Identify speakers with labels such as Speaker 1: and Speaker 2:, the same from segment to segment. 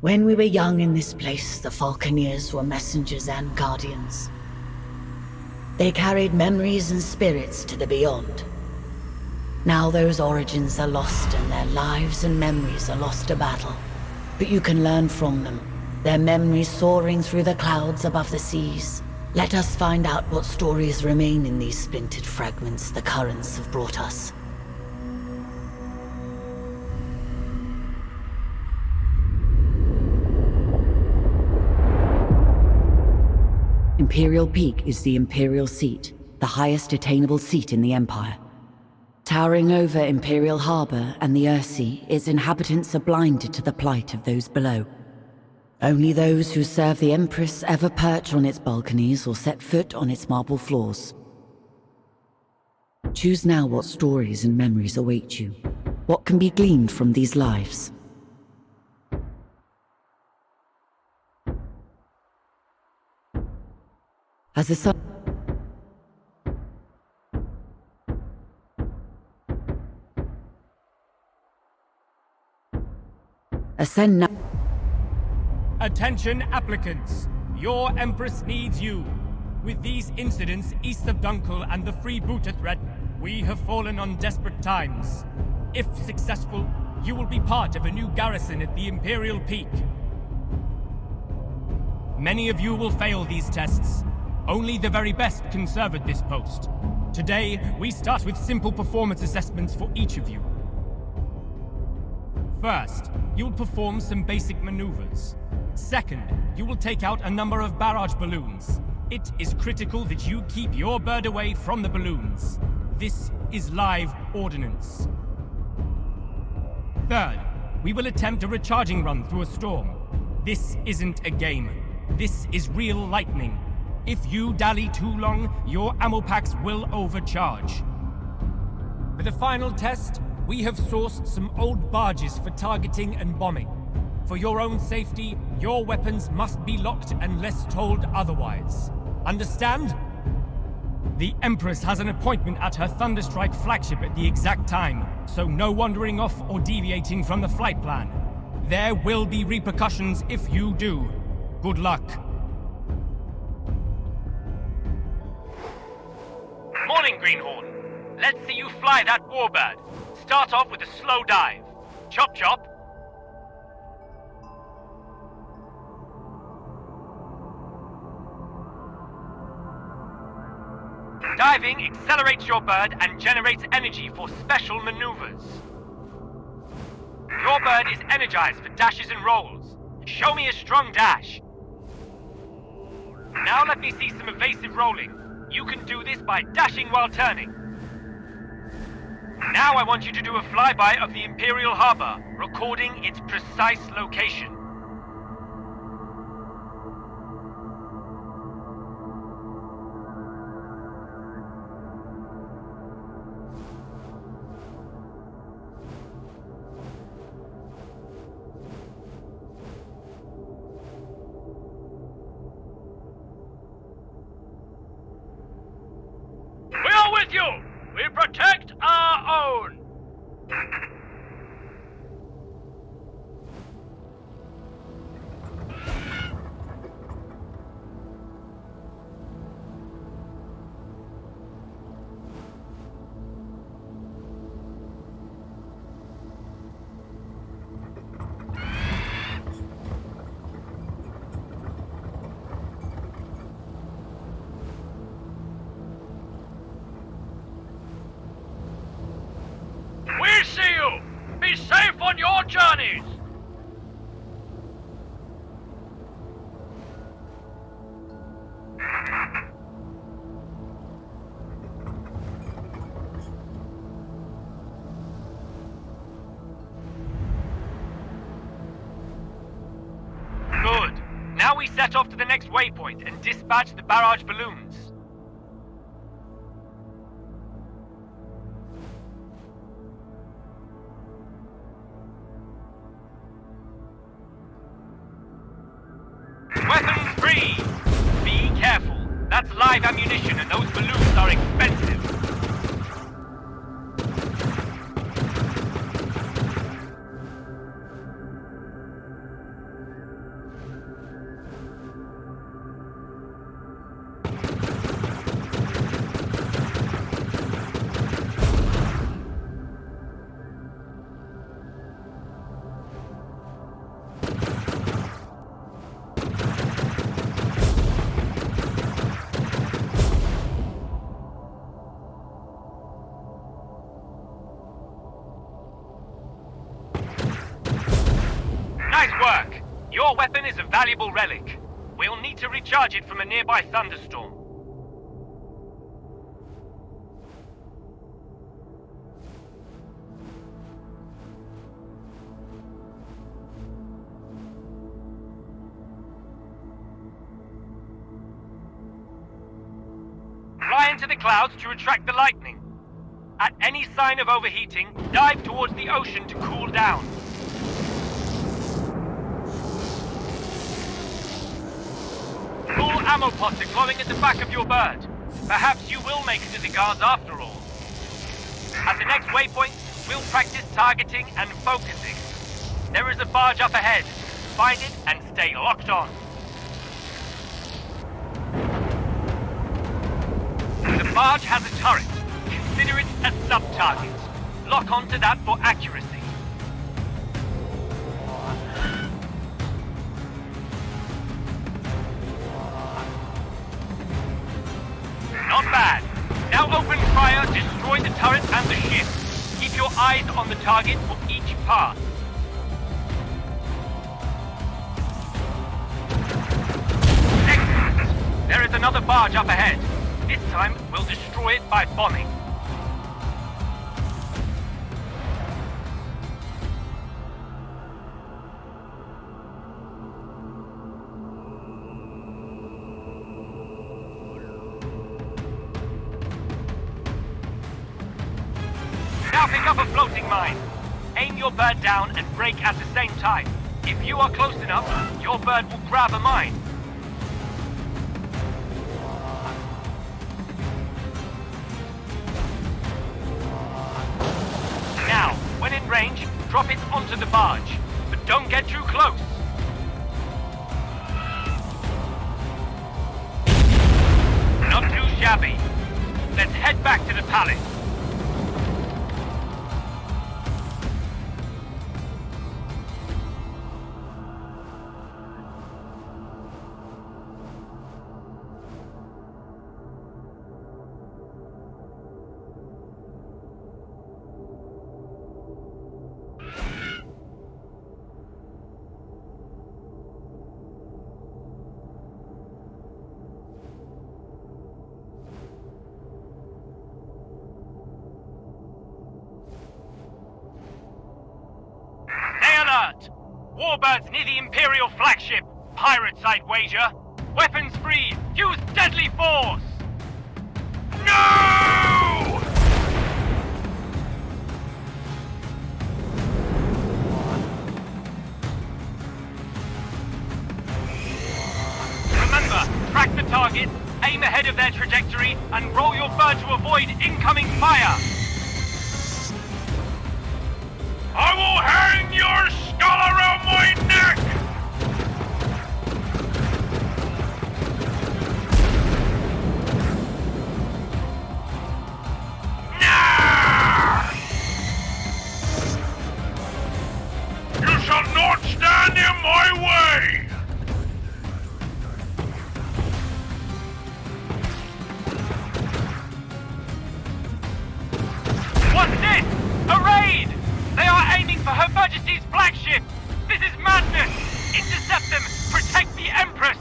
Speaker 1: When we were young in this place, the Falconeers were messengers and guardians. They carried memories and spirits to the beyond. Now those origins are lost and their lives and memories are lost to battle. But you can learn from them, their memories soaring through the clouds above the seas. Let us find out what stories remain in these splintered fragments the currents have brought us. Imperial Peak is the Imperial seat, the highest attainable seat in the Empire. Towering over Imperial Harbor and the Earthsea, its inhabitants are blinded to the plight of those below. Only those who serve the Empress ever perch on its balconies or set foot on its marble floors. Choose now what stories and memories await you. What can be gleaned from these lives? As the sun... Ascend now.
Speaker 2: Attention applicants, your Empress needs you. With these incidents east of Dunkel and the freebooter threat, we have fallen on desperate times. If successful, you will be part of a new garrison at the Imperial Peak. Many of you will fail these tests. Only the very best can serve at this post. Today, we start with simple performance assessments for each of you. First, you'll perform some basic maneuvers. Second, you will take out a number of barrage balloons. It is critical that you keep your bird away from the balloons. This is live ordnance. Third, we will attempt a recharging run through a storm. This isn't a game. This is real lightning. If you dally too long, your ammo packs will overcharge. For the final test, we have sourced some old barges for targeting and bombing. For your own safety, your weapons must be locked unless told otherwise. Understand? The Empress has an appointment at her Thunderstrike flagship at the exact time, so no wandering off or deviating from the flight plan. There will be repercussions if you do. Good luck.
Speaker 3: Morning, Greenhorn. Let's see you fly that warbird. Start off with a slow dive. Chop chop. Diving accelerates your bird and generates energy for special maneuvers. Your bird is energized for dashes and rolls. Show me a strong dash. Now let me see some evasive rolling. You can do this by dashing while turning. Now I want you to do a flyby of the Imperial Harbor, recording its precise location. With you! We protect our own! See you! Be safe on your journeys! Good. Now we set off to the next waypoint and dispatch the barrage balloons. Weapons free! Be careful. That's live ammunition and those balloons are expensive. work. Your weapon is a valuable relic. We'll need to recharge it from a nearby thunderstorm. Fly into the clouds to attract the lightning. At any sign of overheating, dive towards the ocean to cool down. Full ammo pots are glowing at the back of your bird. Perhaps you will make it to the guards after all. At the next waypoint, we'll practice targeting and focusing. There is a barge up ahead. Find it and stay locked on. The barge has a turret. Consider it a sub-target. Lock onto that for accuracy. Not bad. Now open fire, destroy the turret and the ship. Keep your eyes on the target for each pass. Excellent. There is another barge up ahead. This time, we'll destroy it by bombing. Now pick up a floating mine. Aim your bird down and brake at the same time. If you are close enough, your bird will grab a mine. Now, when in range, drop it onto the barge. But don't get too close. Not too shabby. Let's head back to the palace. Warbirds near the Imperial flagship. Pirate side wager. Weapons free. Use deadly force. No! Remember, track the target, aim ahead of their trajectory, and roll your bird to avoid incoming fire. I will hang your skull around my neck! Nah! You shall not stand in my way! What's this? A raid! They are aiming for Her Majesty's flagship! This is madness! Intercept them! Protect the Empress!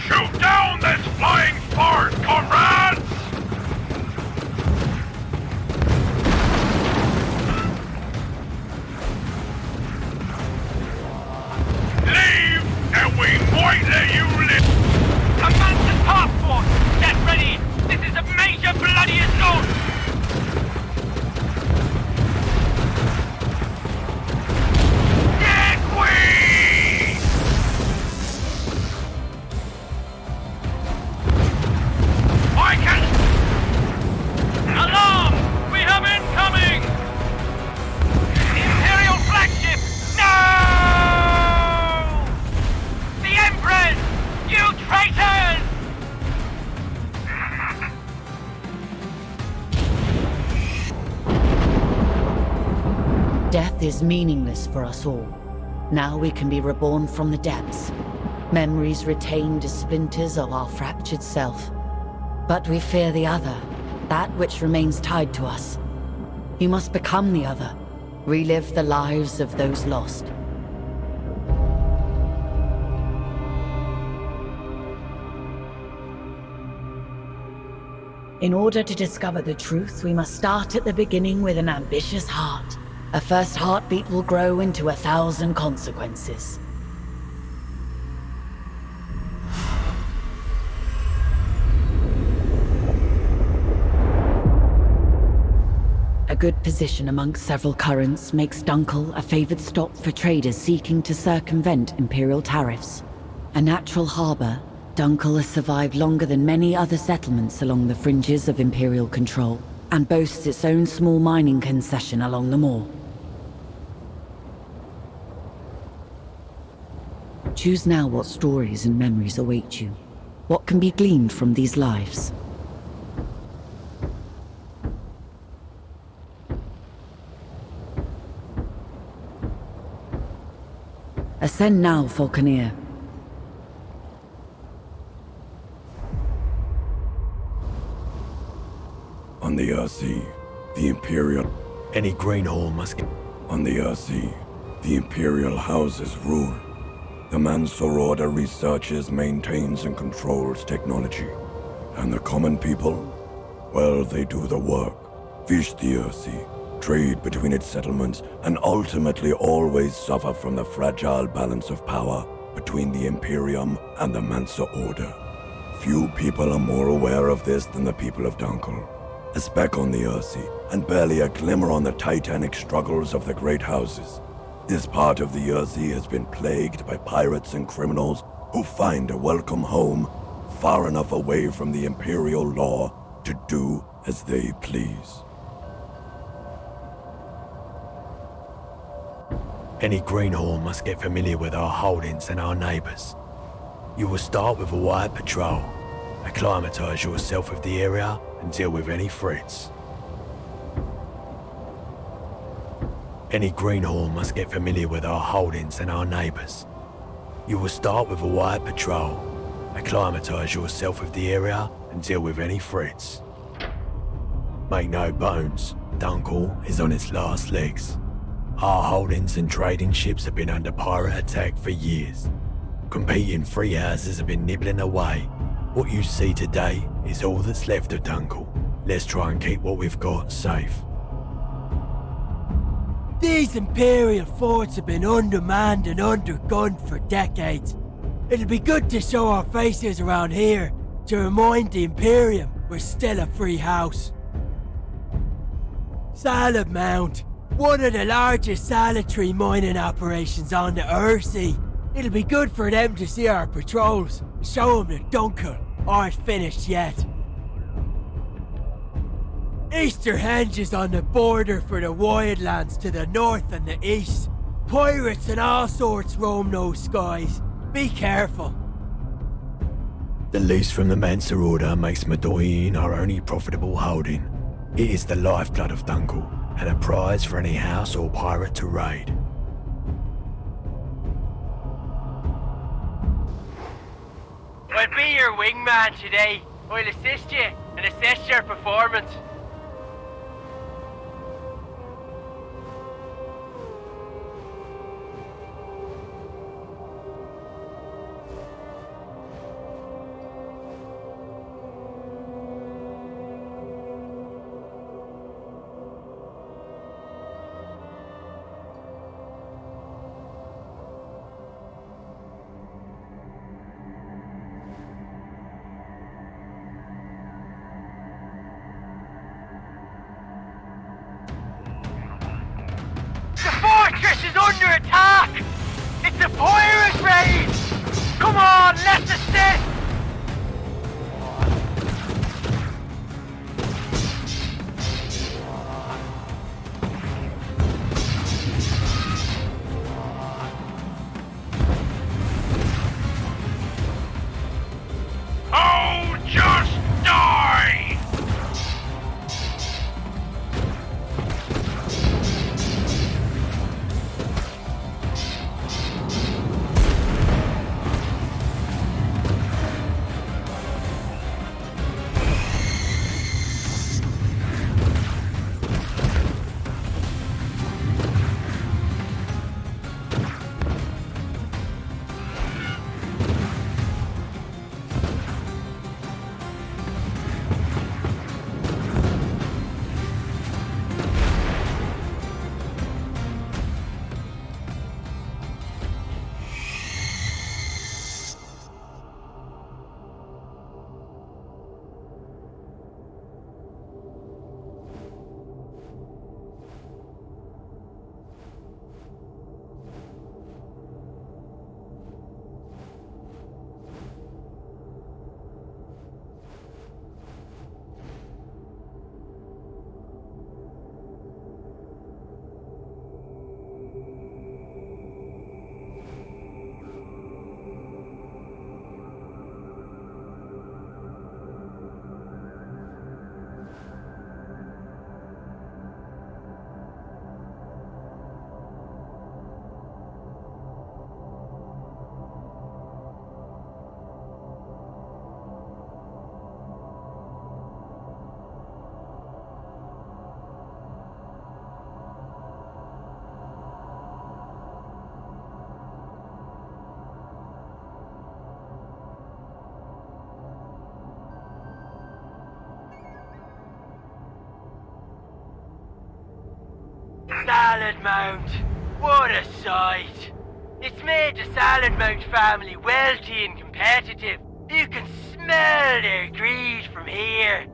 Speaker 3: Shoot down this flying sport, comrades! Leave, and we might let you live! Command to task force! Get ready! This is a major bloody assault! Get we! I can... Alarm! We have incoming! The Imperial flagship! No! The Empress! You traitors!
Speaker 1: Death is meaningless for us all. Now we can be reborn from the depths. Memories retained as splinters of our fractured self. But we fear the other, that which remains tied to us. You must become the other, relive the lives of those lost. In order to discover the truth, we must start at the beginning with an ambitious heart. A first heartbeat will grow into 1,000 consequences. A good position amongst several currents makes Dunkel a favored stop for traders seeking to circumvent Imperial tariffs. A natural harbor, Dunkel has survived longer than many other settlements along the fringes of Imperial control, and boasts its own small mining concession along the moor. Choose now what stories and memories await you. What can be gleaned from these lives? Ascend now, Falconeer.
Speaker 4: On the Earthsea, the Imperial...
Speaker 5: Any greenhorn must get...
Speaker 4: On the Earthsea, the Imperial houses rule. The Mansour Order researches, maintains, and controls technology. And the common people? Well, they do the work. Fish the Earthsea, trade between its settlements, and ultimately always suffer from the fragile balance of power between the Imperium and the Mansour Order. Few people are more aware of this than the people of Dunkel. A speck on the Earthsea, and barely a glimmer on the titanic struggles of the great houses. This part of the Earthsea has been plagued by pirates and criminals who find a welcome home far enough away from the Imperial law to do as they please.
Speaker 5: Any greenhorn must get familiar with our holdings and our neighbours. You will start with a wide patrol, acclimatise yourself with the area and deal with any threats. Any greenhorn must get familiar with our holdings and our neighbours. You will start with a wide patrol, acclimatise yourself with the area and deal with any threats. Make no bones, Dunkel is on its last legs. Our holdings and trading ships have been under pirate attack for years. Competing free houses have been nibbling away. What you see today is all that's left of Dunkel. Let's try and keep what we've got safe.
Speaker 6: These Imperial forts have been undermanned and undergunned for decades. It'll be good to show our faces around here to remind the Imperium we're still a free house. Salad Mount, one of the largest salad mining operations on the Earthsea. It'll be good for them to see our patrols, show them that Dunkel aren't finished yet. Easterhenge is on the border for the wildlands to the north and the east. Pirates and all sorts roam those skies. Be careful.
Speaker 5: The lease from the Mansour Order makes Medoyine our only profitable holding. It is the lifeblood of Dunkel, and a prize for any house or pirate to raid.
Speaker 3: I'll be your wingman today. I'll assist you and assess your performance.
Speaker 6: Salad Mount. What a sight. It's made the Salad Mount family wealthy and competitive. You can smell their greed from here.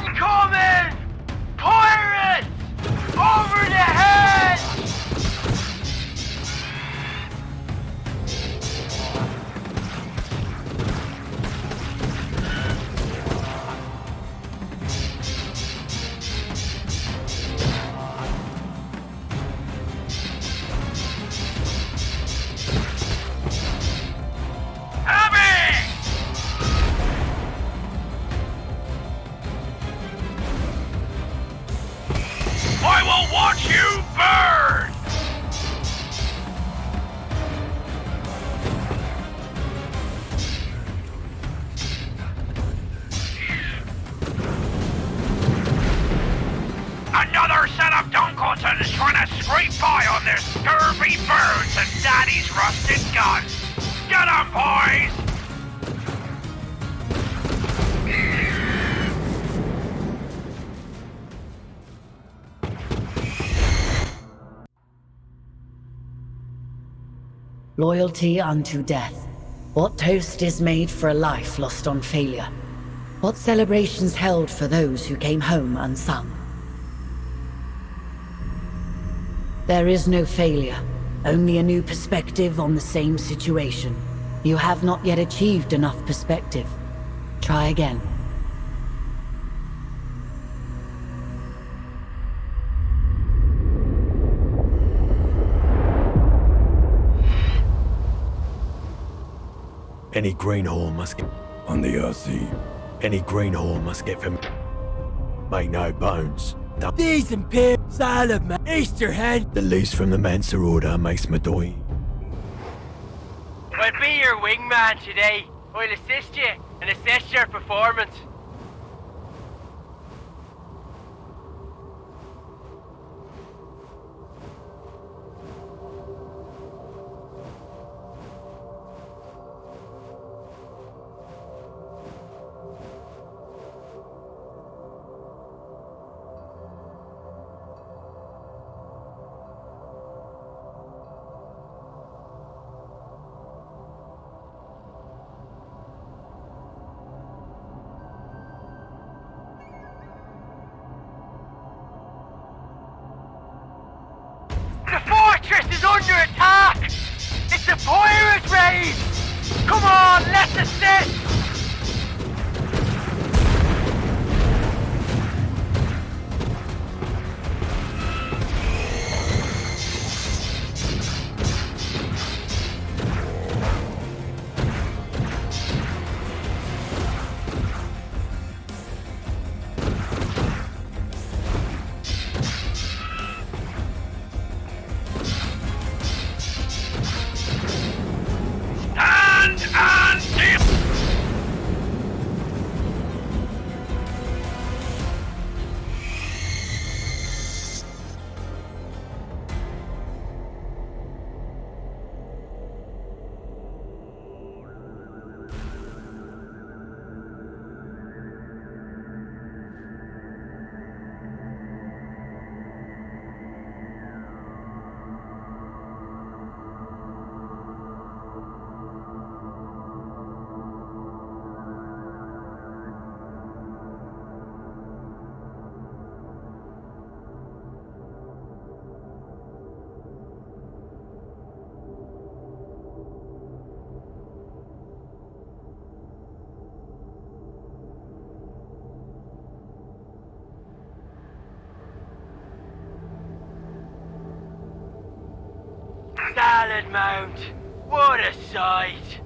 Speaker 6: Incoming! Pirates! Over the head!
Speaker 3: I will watch you burn! Another set of Dunkeltons trying to scrape by on their scurvy birds and Daddy's rusted guns. Get 'em, boys!
Speaker 1: Loyalty unto death. What toast is made for a life lost on failure? What celebrations held for those who came home unsung? There is no failure, only a new perspective on the same situation. You have not yet achieved enough perspective. Try again.
Speaker 5: Any greenhorn must get...
Speaker 4: On the RC.
Speaker 5: Any greenhorn must get from... Make no bones.
Speaker 6: These Imperial Salad Mount Easter hen.
Speaker 5: The least from the Mensa order makes Madoi.
Speaker 6: I'll be your wingman today. I'll assist you and assess your performance. The fortress is under attack! It's a pirate raid! Come on, let's assist!
Speaker 3: And
Speaker 6: Salad Mount. What a sight.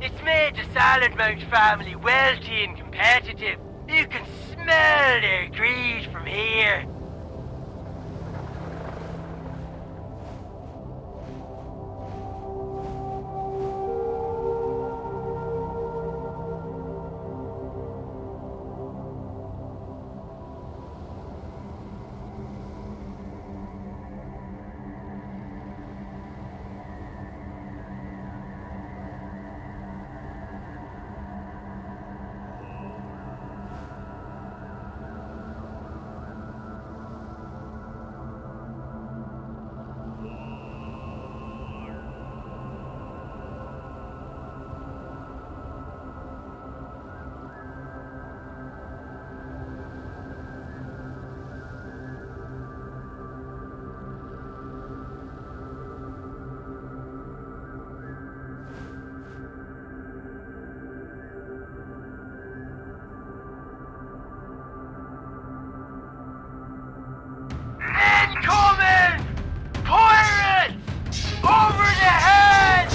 Speaker 6: It's made the Salad Mount family wealthy and competitive. You can smell their greed from here. Incoming! Pirates! Over the head!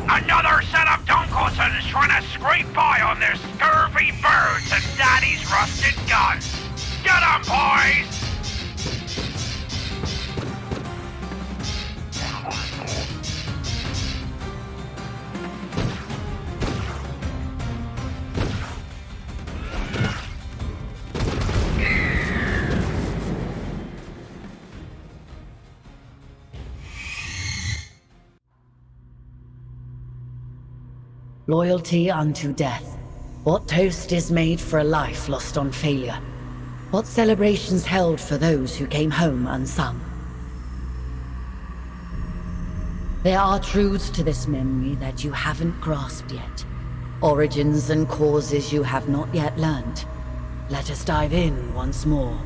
Speaker 3: Another set of Dunkelson is trying to scrape by on their scurvy birds and Daddy's rusted guns. Get 'em, boys!
Speaker 1: Loyalty unto death. What toast is made for a life lost on failure? What celebrations held for those who came home unsung? There are truths to this memory that you haven't grasped yet. Origins and causes you have not yet learned. Let us dive in once more.